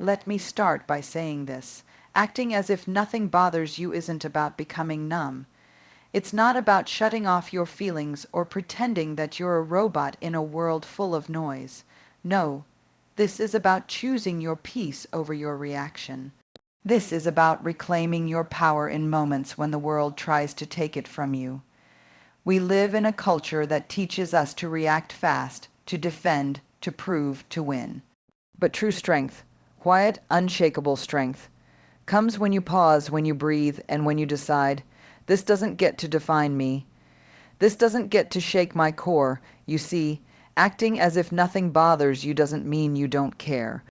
Let me start by saying this. Acting as if nothing bothers you isn't about becoming numb. It's not about shutting off your feelings or pretending that you're a robot in a world full of noise. No, this is about choosing your peace over your reaction. This is about reclaiming your power in moments when the world tries to take it from you. We live in a culture that teaches us to react fast, to defend, to prove, to win. But true strength, quiet, unshakable strength, comes when you pause, when you breathe, and when you decide, this doesn't get to define me. This doesn't get to shake my core. You see, acting as if nothing bothers you doesn't mean you don't care.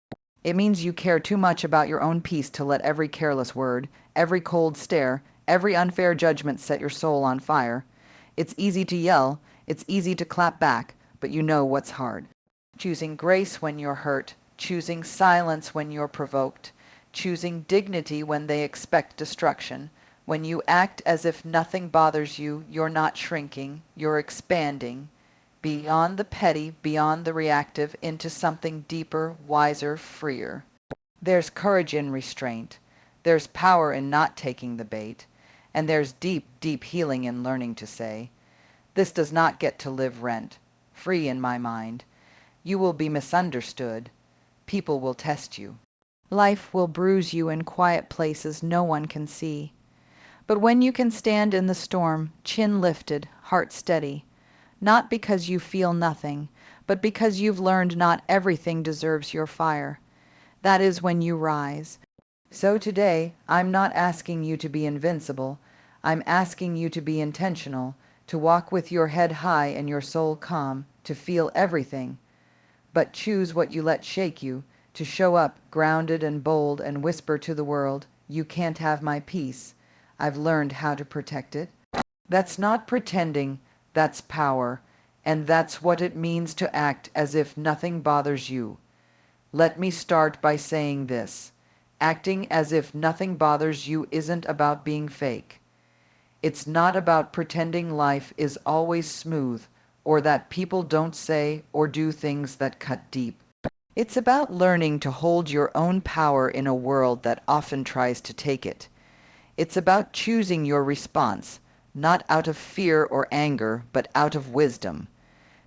It means you care too much about your own peace to let every careless word, every cold stare, every unfair judgment set your soul on fire. It's easy to yell, it's easy to clap back, but you know what's hard. Choosing grace when you're hurt, choosing silence when you're provoked, choosing dignity when they expect destruction. When you act as if nothing bothers you, you're not shrinking, you're expanding, beyond the petty, beyond the reactive, into something deeper, wiser, freer. There's courage in restraint, there's power in not taking the bait, and there's deep, deep healing in learning to say, this does not get to live rent, free in my mind. You will be misunderstood. People will test you. Life will bruise you in quiet places no one can see. But when you can stand in the storm, chin lifted, heart steady, not because you feel nothing, but because you've learned not everything deserves your fire, that is when you rise. So today, I'm not asking you to be invincible. I'm asking you to be intentional, to walk with your head high and your soul calm, to feel everything. But choose what you let shake you, to show up grounded and bold and whisper to the world, you can't have my peace. I've learned how to protect it. That's not pretending, that's power, and that's what it means to act as if nothing bothers you. Let me start by saying this. Acting as if nothing bothers you isn't about being fake. It's not about pretending life is always smooth, or that people don't say or do things that cut deep. It's about learning to hold your own power in a world that often tries to take it. It's about choosing your response, not out of fear or anger, but out of wisdom.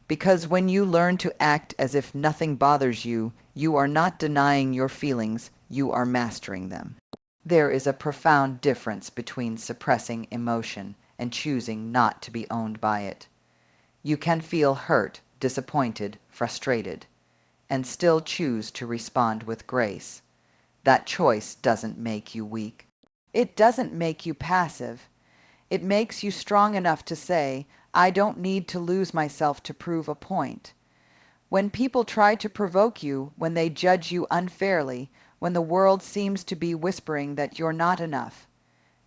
Because when you learn to act as if nothing bothers you, you are not denying your feelings, you are mastering them. There is a profound difference between suppressing emotion and choosing not to be owned by it. You can feel hurt, disappointed, frustrated, and still choose to respond with grace. That choice doesn't make you weak. It doesn't make you passive. It makes you strong enough to say, I don't need to lose myself to prove a point. When people try to provoke you, when they judge you unfairly, when the world seems to be whispering that you're not enough,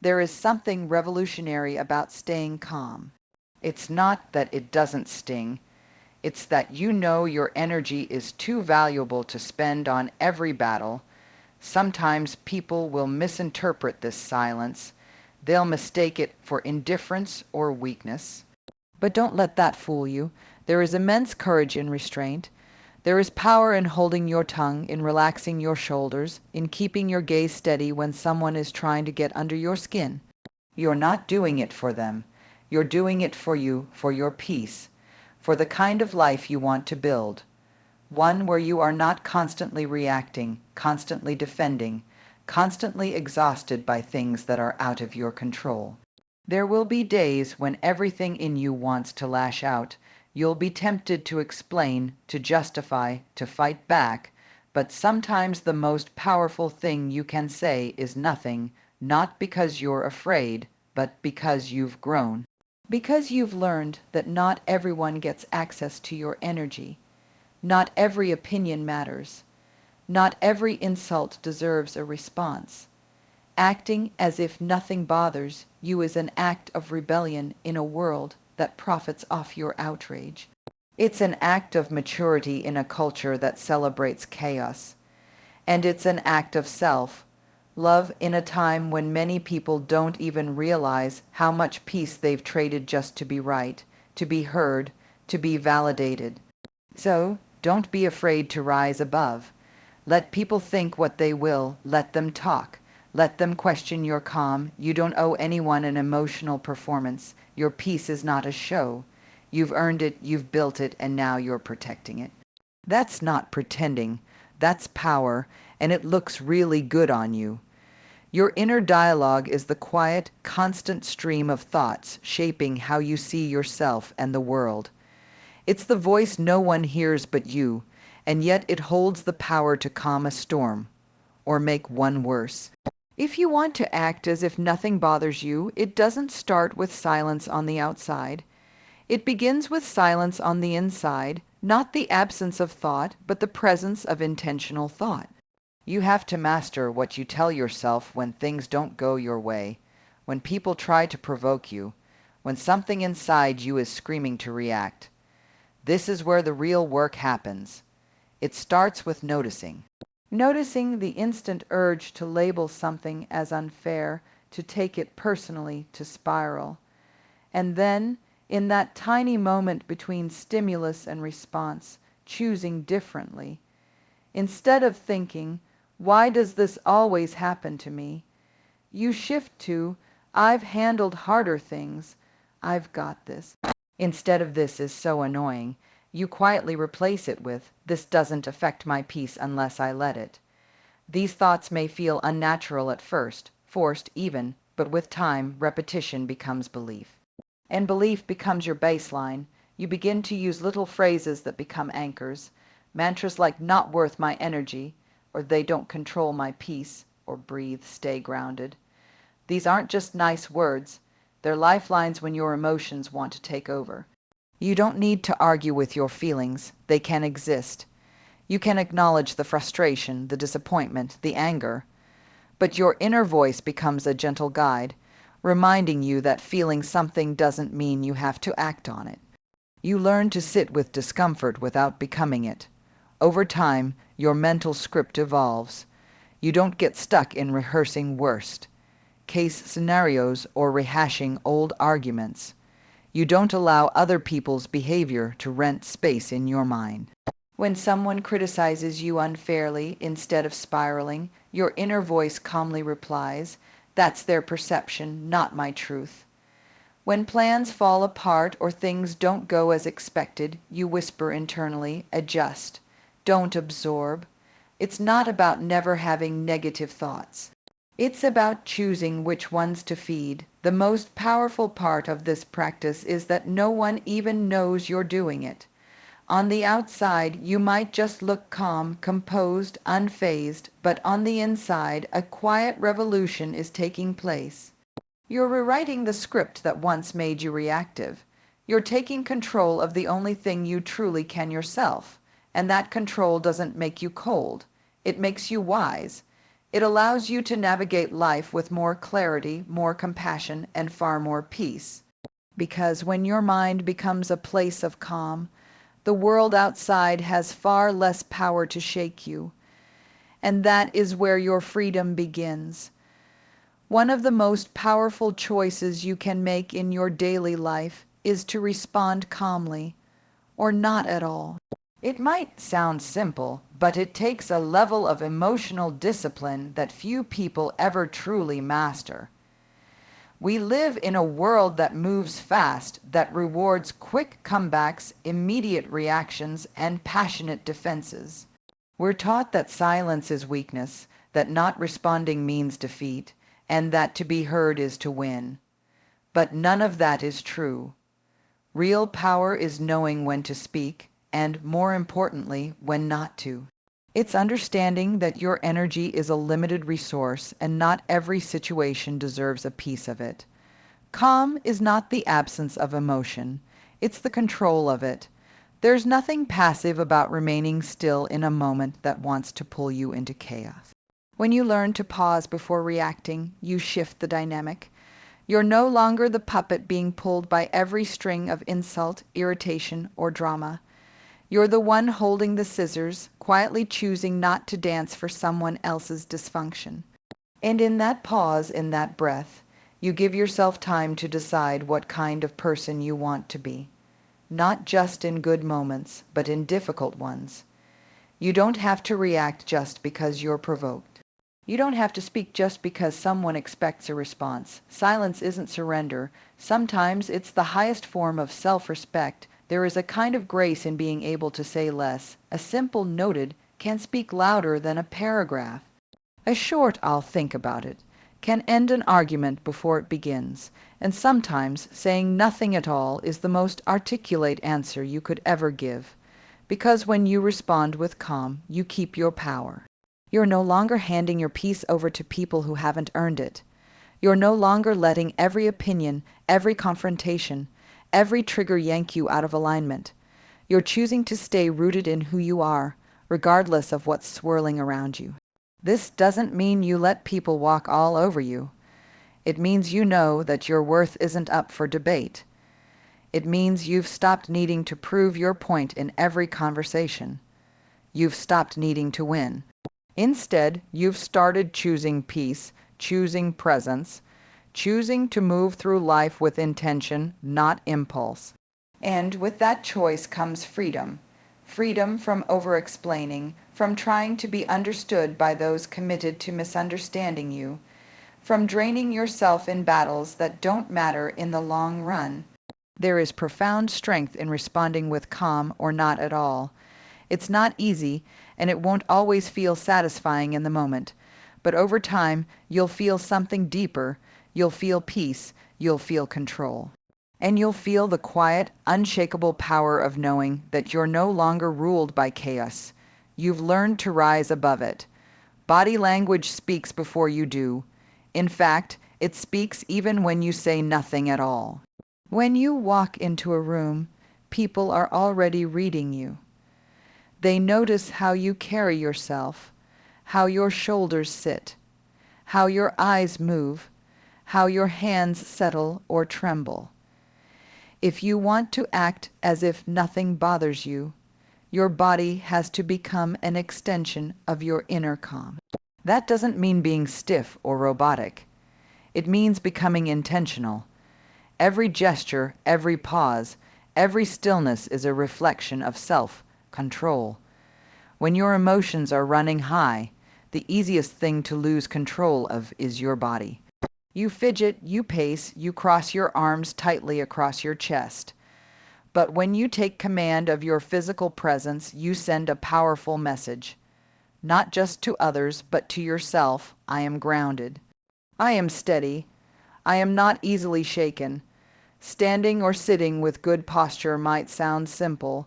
there is something revolutionary about staying calm. It's not that it doesn't sting. It's that you know your energy is too valuable to spend on every battle. Sometimes people will misinterpret this silence. They'll mistake it for indifference or weakness. But don't let that fool you. There is immense courage in restraint. There is power in holding your tongue, in relaxing your shoulders, in keeping your gaze steady when someone is trying to get under your skin. You're not doing it for them. You're doing it for you, for your peace, for the kind of life you want to build. One where you are not constantly reacting, constantly defending, constantly exhausted by things that are out of your control. There will be days when everything in you wants to lash out. You'll be tempted to explain, to justify, to fight back, but sometimes the most powerful thing you can say is nothing, not because you're afraid, but because you've grown. Because you've learned that not everyone gets access to your energy. Not every opinion matters. Not every insult deserves a response. Acting as if nothing bothers you is an act of rebellion in a world that profits off your outrage. It's an act of maturity in a culture that celebrates chaos. And it's an act of self-love in a time when many people don't even realize how much peace they've traded just to be right, to be heard, to be validated. So, don't be afraid to rise above. Let people think what they will. Let them talk. Let them question your calm. You don't owe anyone an emotional performance. Your peace is not a show. You've earned it, you've built it, and now you're protecting it. That's not pretending. That's power, and it looks really good on you. Your inner dialogue is the quiet, constant stream of thoughts shaping how you see yourself and the world. It's the voice no one hears but you, and yet it holds the power to calm a storm, or make one worse. If you want to act as if nothing bothers you, it doesn't start with silence on the outside. It begins with silence on the inside, not the absence of thought, but the presence of intentional thought. You have to master what you tell yourself when things don't go your way, when people try to provoke you, when something inside you is screaming to react. This is where the real work happens. It starts with noticing. Noticing the instant urge to label something as unfair, to take it personally, to spiral. And then, in that tiny moment between stimulus and response, choosing differently. Instead of thinking, "Why does this always happen to me?" you shift to, "I've handled harder things. I've got this." Instead of "This is so annoying," you quietly replace it with, "This doesn't affect my peace unless I let it." These thoughts may feel unnatural at first, forced even, but with time, repetition becomes belief. And belief becomes your baseline. You begin to use little phrases that become anchors, mantras like "not worth my energy," or "they don't control my peace," or "breathe, stay grounded." These aren't just nice words. They're lifelines when your emotions want to take over. You don't need to argue with your feelings. They can exist. You can acknowledge the frustration, the disappointment, the anger. But your inner voice becomes a gentle guide, reminding you that feeling something doesn't mean you have to act on it. You learn to sit with discomfort without becoming it. Over time, your mental script evolves. You don't get stuck in rehearsing worst case scenarios or rehashing old arguments. You don't allow other people's behavior to rent space in your mind. When someone criticizes you unfairly, instead of spiraling, your inner voice calmly replies, "That's their perception, not my truth." When plans fall apart or things don't go as expected, you whisper internally, "Adjust. Don't absorb." It's not about never having negative thoughts. It's about choosing which ones to feed. The most powerful part of this practice is that no one even knows you're doing it. On the outside, you might just look calm, composed, unfazed, but on the inside, a quiet revolution is taking place. You're rewriting the script that once made you reactive. You're taking control of the only thing you truly can yourself, and that control doesn't make you cold. It makes you wise. It allows you to navigate life with more clarity, more compassion, and far more peace. Because when your mind becomes a place of calm, the world outside has far less power to shake you. And that is where your freedom begins. One of the most powerful choices you can make in your daily life is to respond calmly, or not at all. It might sound simple, but it takes a level of emotional discipline that few people ever truly master. We live in a world that moves fast, that rewards quick comebacks, immediate reactions, and passionate defenses. We're taught that silence is weakness, that not responding means defeat, and that to be heard is to win. But none of that is true. Real power is knowing when to speak, and more importantly, when not to. It's understanding that your energy is a limited resource and not every situation deserves a piece of it. Calm is not the absence of emotion, it's the control of it. There's nothing passive about remaining still in a moment that wants to pull you into chaos. When you learn to pause before reacting, you shift the dynamic. You're no longer the puppet being pulled by every string of insult, irritation, or drama. You're the one holding the scissors, quietly choosing not to dance for someone else's dysfunction. And in that pause, in that breath, you give yourself time to decide what kind of person you want to be. Not just in good moments, but in difficult ones. You don't have to react just because you're provoked. You don't have to speak just because someone expects a response. Silence isn't surrender. Sometimes it's the highest form of self-respect. There is a kind of grace in being able to say less. A simple noted can speak louder than a paragraph. A short "I'll think about it" can end an argument before it begins, and sometimes saying nothing at all is the most articulate answer you could ever give, because when you respond with calm, you keep your power. You're no longer handing your peace over to people who haven't earned it. You're no longer letting every opinion, every confrontation, every trigger yank you out of alignment. You're choosing to stay rooted in who you are, regardless of what's swirling around you. This doesn't mean you let people walk all over you. It means you know that your worth isn't up for debate. It means you've stopped needing to prove your point in every conversation. You've stopped needing to win. Instead, you've started choosing peace, choosing presence, choosing to move through life with intention, not impulse. And with that choice comes freedom. Freedom from over-explaining, from trying to be understood by those committed to misunderstanding you, from draining yourself in battles that don't matter in the long run. There is profound strength in responding with calm or not at all. It's not easy, and it won't always feel satisfying in the moment, but over time you'll feel something deeper. You'll feel peace, you'll feel control. And you'll feel the quiet, unshakable power of knowing that you're no longer ruled by chaos. You've learned to rise above it. Body language speaks before you do. In fact, it speaks even when you say nothing at all. When you walk into a room, people are already reading you. They notice how you carry yourself, how your shoulders sit, how your eyes move, how your hands settle or tremble. If you want to act as if nothing bothers you, your body has to become an extension of your inner calm. That doesn't mean being stiff or robotic. It means becoming intentional. Every gesture, every pause, every stillness is a reflection of self-control. When your emotions are running high, the easiest thing to lose control of is your body. You fidget, you pace, you cross your arms tightly across your chest. But when you take command of your physical presence, you send a powerful message. Not just to others, but to yourself. I am grounded. I am steady. I am not easily shaken. Standing or sitting with good posture might sound simple,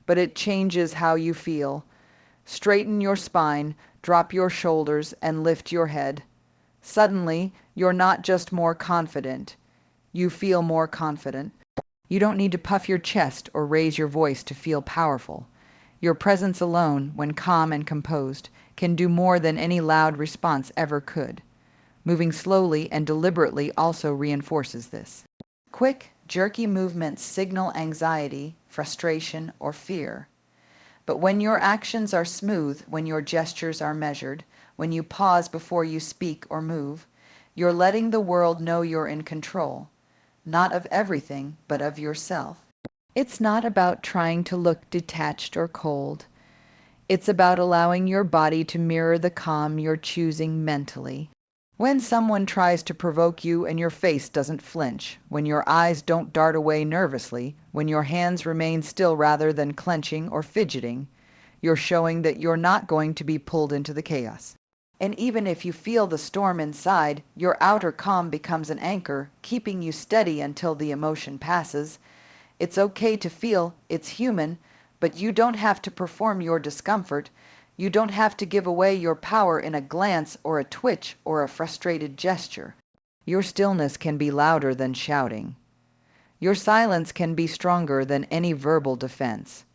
but it changes how you feel. Straighten your spine, drop your shoulders, and lift your head. Suddenly, you're not just more confident. You feel more confident. You don't need to puff your chest or raise your voice to feel powerful. Your presence alone, when calm and composed, can do more than any loud response ever could. Moving slowly and deliberately also reinforces this. Quick, jerky movements signal anxiety, frustration, or fear. But when your actions are smooth, when your gestures are measured, when you pause before you speak or move, you're letting the world know you're in control, not of everything, but of yourself. It's not about trying to look detached or cold. It's about allowing your body to mirror the calm you're choosing mentally. When someone tries to provoke you and your face doesn't flinch, when your eyes don't dart away nervously, when your hands remain still rather than clenching or fidgeting, you're showing that you're not going to be pulled into the chaos. And even if you feel the storm inside, your outer calm becomes an anchor, keeping you steady until the emotion passes. It's okay to feel, it's human, but you don't have to perform your discomfort. You don't have to give away your power in a glance or a twitch or a frustrated gesture. Your stillness can be louder than shouting. Your silence can be stronger than any verbal defense.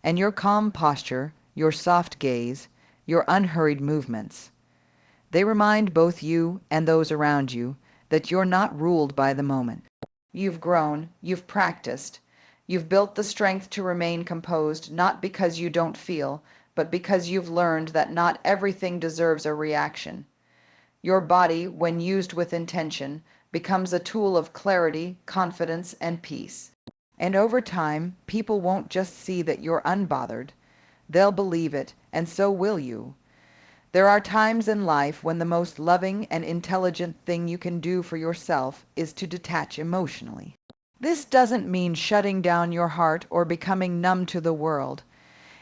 And your calm posture, your soft gaze, your unhurried movements, they remind both you and those around you that you're not ruled by the moment. You've grown, you've practiced, you've built the strength to remain composed, not because you don't feel, but because you've learned that not everything deserves a reaction. Your body, when used with intention, becomes a tool of clarity, confidence, and peace. And over time, people won't just see that you're unbothered. they'll believe it, and so will you. There are times in life when the most loving and intelligent thing you can do for yourself is to detach emotionally. This doesn't mean shutting down your heart or becoming numb to the world.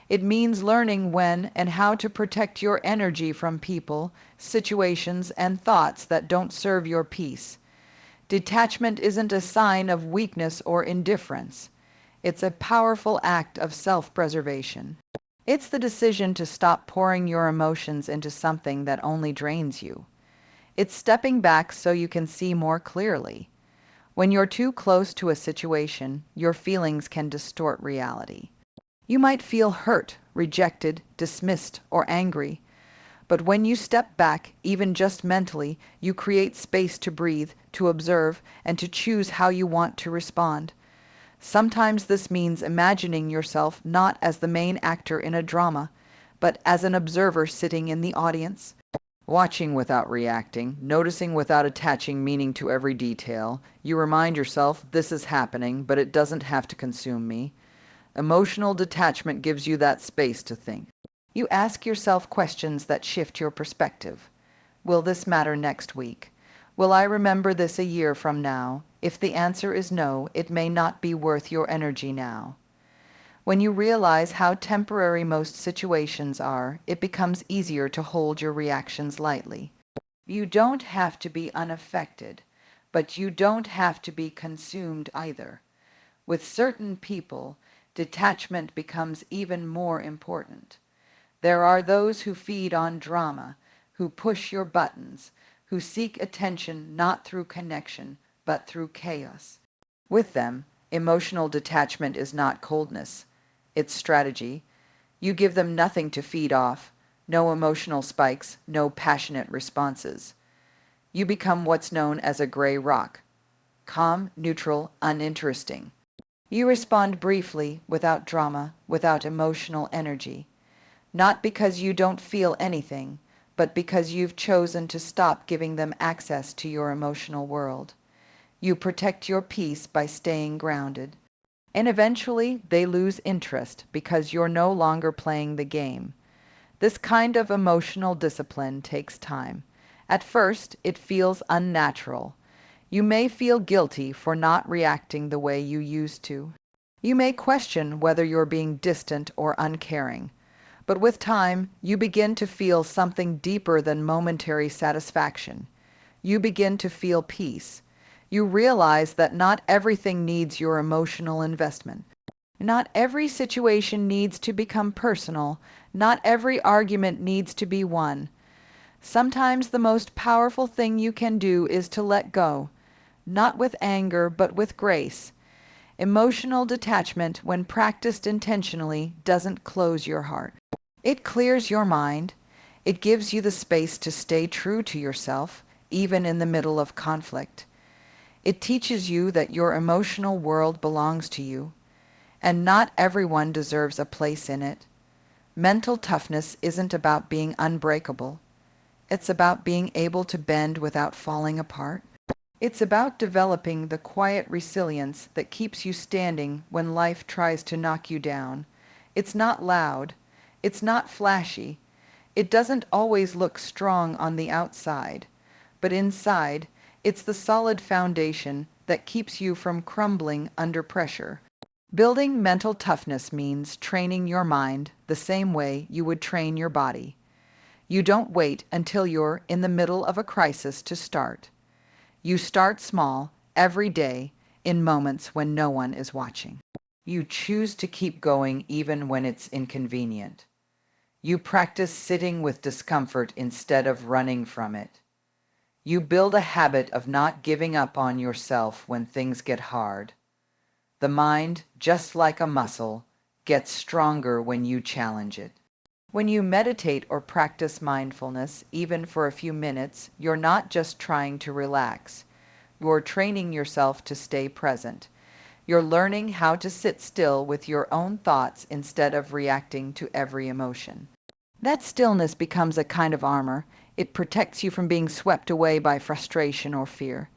It means learning when and how to protect your energy from people, situations, and thoughts that don't serve your peace. Detachment isn't a sign of weakness or indifference. It's a powerful act of self-preservation. It's the decision to stop pouring your emotions into something that only drains you. It's stepping back so you can see more clearly. When you're too close to a situation, your feelings can distort reality. You might feel hurt, rejected, dismissed, or angry. But when you step back, even just mentally, you create space to breathe, to observe, and to choose how you want to respond. Sometimes this means imagining yourself not as the main actor in a drama, but as an observer sitting in the audience. Watching without reacting, noticing without attaching meaning to every detail, you remind yourself this is happening, but it doesn't have to consume me. Emotional detachment gives you that space to think. You ask yourself questions that shift your perspective. Will this matter next week? Will I remember this a year from now? If the answer is no, it may not be worth your energy now. When you realize how temporary most situations are, it becomes easier to hold your reactions lightly. You don't have to be unaffected, but you don't have to be consumed either. With certain people, detachment becomes even more important. There are those who feed on drama, who push your buttons, who seek attention not through connection, but through chaos. With them, emotional detachment is not coldness. It's strategy. You give them nothing to feed off, no emotional spikes, no passionate responses. You become what's known as a gray rock. Calm, neutral, uninteresting. You respond briefly, without drama, without emotional energy. Not because you don't feel anything, but because you've chosen to stop giving them access to your emotional world. You protect your peace by staying grounded. And eventually, they lose interest because you're no longer playing the game. This kind of emotional discipline takes time. At first, it feels unnatural. You may feel guilty for not reacting the way you used to. You may question whether you're being distant or uncaring. But with time, you begin to feel something deeper than momentary satisfaction. You begin to feel peace. You realize that not everything needs your emotional investment. Not every situation needs to become personal. Not every argument needs to be won. Sometimes the most powerful thing you can do is to let go, not with anger, but with grace. Emotional detachment, when practiced intentionally, doesn't close your heart. It clears your mind. It gives you the space to stay true to yourself, even in the middle of conflict. It teaches you that your emotional world belongs to you, and not everyone deserves a place in it. Mental toughness isn't about being unbreakable. It's about being able to bend without falling apart. It's about developing the quiet resilience that keeps you standing when life tries to knock you down. It's not loud. It's not flashy. It doesn't always look strong on the outside. But inside, it's the solid foundation that keeps you from crumbling under pressure. Building mental toughness means training your mind the same way you would train your body. You don't wait until you're in the middle of a crisis to start. You start small, every day, in moments when no one is watching. You choose to keep going even when it's inconvenient. You practice sitting with discomfort instead of running from it. You build a habit of not giving up on yourself when things get hard. The mind, just like a muscle, gets stronger when you challenge it. When you meditate or practice mindfulness, even for a few minutes, you're not just trying to relax. You're training yourself to stay present. You're learning how to sit still with your own thoughts instead of reacting to every emotion. That stillness becomes a kind of armor. It protects you from being swept away by frustration or fear.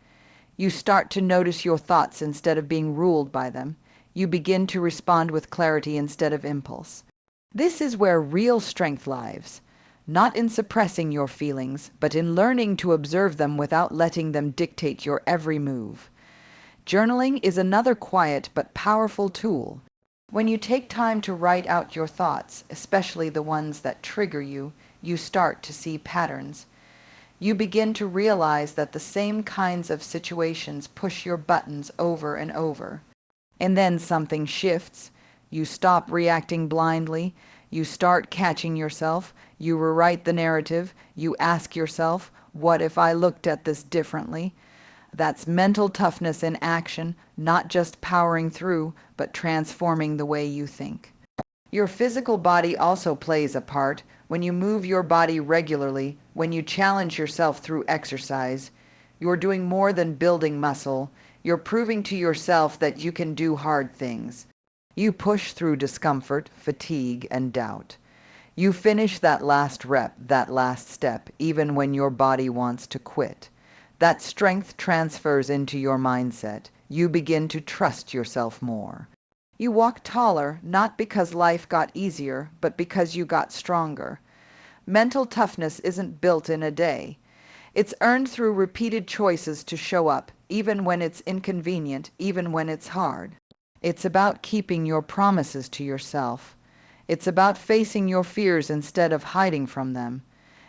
You start to notice your thoughts instead of being ruled by them. You begin to respond with clarity instead of impulse. This is where real strength lies, not in suppressing your feelings, but in learning to observe them without letting them dictate your every move. Journaling is another quiet but powerful tool. When you take time to write out your thoughts, especially the ones that trigger you, you start to see patterns. You begin to realize that the same kinds of situations push your buttons over and over. And then something shifts. You stop reacting blindly. You start catching yourself. You rewrite the narrative. You ask yourself, what if I looked at this differently? That's mental toughness in action, not just powering through, but transforming the way you think. Your physical body also plays a part. When you move your body regularly, when you challenge yourself through exercise, you're doing more than building muscle. You're proving to yourself that you can do hard things. You push through discomfort, fatigue, and doubt. You finish that last rep, that last step, even when your body wants to quit. That strength transfers into your mindset. You begin to trust yourself more. You walk taller, not because life got easier, but because you got stronger. Mental toughness isn't built in a day. It's earned through repeated choices to show up, even when it's inconvenient, even when it's hard. It's about keeping your promises to yourself. It's about facing your fears instead of hiding from them.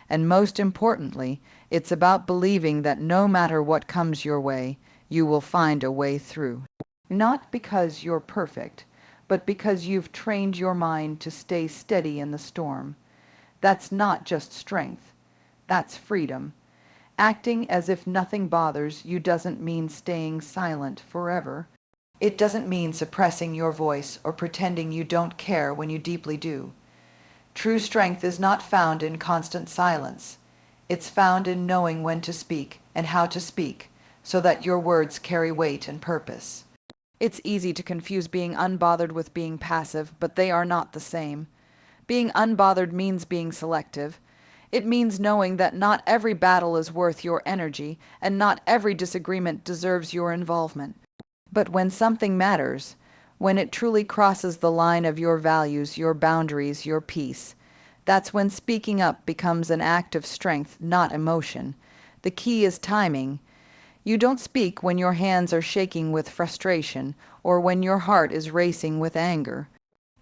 And most importantly, it's about believing that no matter what comes your way, you will find a way through. Not because you're perfect, but because you've trained your mind to stay steady in the storm. That's not just strength. That's freedom. Acting as if nothing bothers you doesn't mean staying silent forever. It doesn't mean suppressing your voice or pretending you don't care when you deeply do. True strength is not found in constant silence. It's found in knowing when to speak and how to speak, so that your words carry weight and purpose. It's easy to confuse being unbothered with being passive, but they are not the same. Being unbothered means being selective. It means knowing that not every battle is worth your energy, and not every disagreement deserves your involvement. But when something matters, when it truly crosses the line of your values, your boundaries, your peace, that's when speaking up becomes an act of strength, not emotion. The key is timing. You don't speak when your hands are shaking with frustration or when your heart is racing with anger.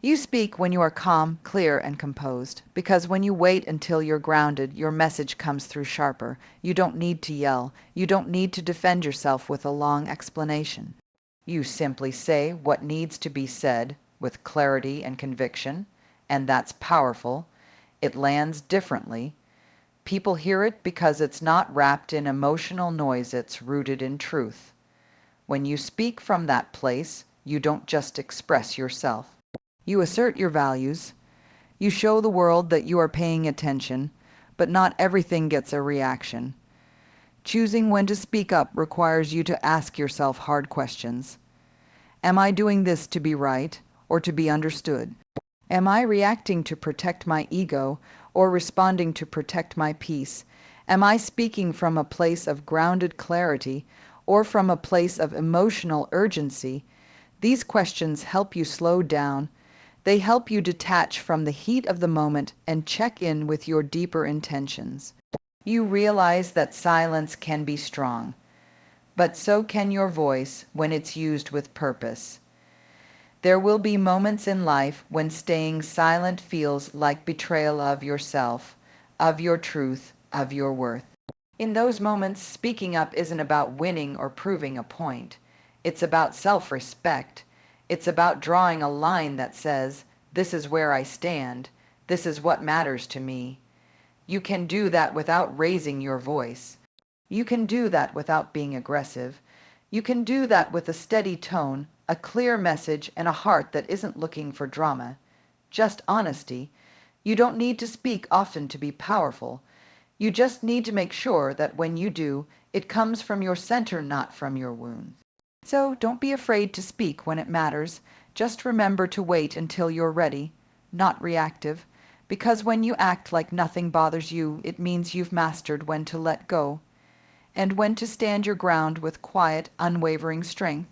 You speak when you are calm, clear, and composed, because when you wait until you're grounded, your message comes through sharper. You don't need to yell. You don't need to defend yourself with a long explanation. You simply say what needs to be said with clarity and conviction, and that's powerful. It lands differently. People hear it because it's not wrapped in emotional noise, it's rooted in truth. When you speak from that place, you don't just express yourself. You assert your values. You show the world that you are paying attention, but not everything gets a reaction. Choosing when to speak up requires you to ask yourself hard questions. Am I doing this to be right or to be understood? Am I reacting to protect my ego or responding to protect my peace? Am I speaking from a place of grounded clarity or from a place of emotional urgency? These questions help you slow down. They help you detach from the heat of the moment and check in with your deeper intentions. You realize that silence can be strong, but so can your voice when it's used with purpose. There will be moments in life when staying silent feels like betrayal of yourself, of your truth, of your worth. In those moments, speaking up isn't about winning or proving a point. It's about self-respect. It's about drawing a line that says, this is where I stand. This is what matters to me. You can do that without raising your voice. You can do that without being aggressive. You can do that with a steady tone, a clear message, and a heart that isn't looking for drama. Just honesty. You don't need to speak often to be powerful. You just need to make sure that when you do, it comes from your center, not from your wound. So don't be afraid to speak when it matters. Just remember to wait until you're ready, not reactive, because when you act like nothing bothers you, it means you've mastered when to let go and when to stand your ground with quiet, unwavering strength.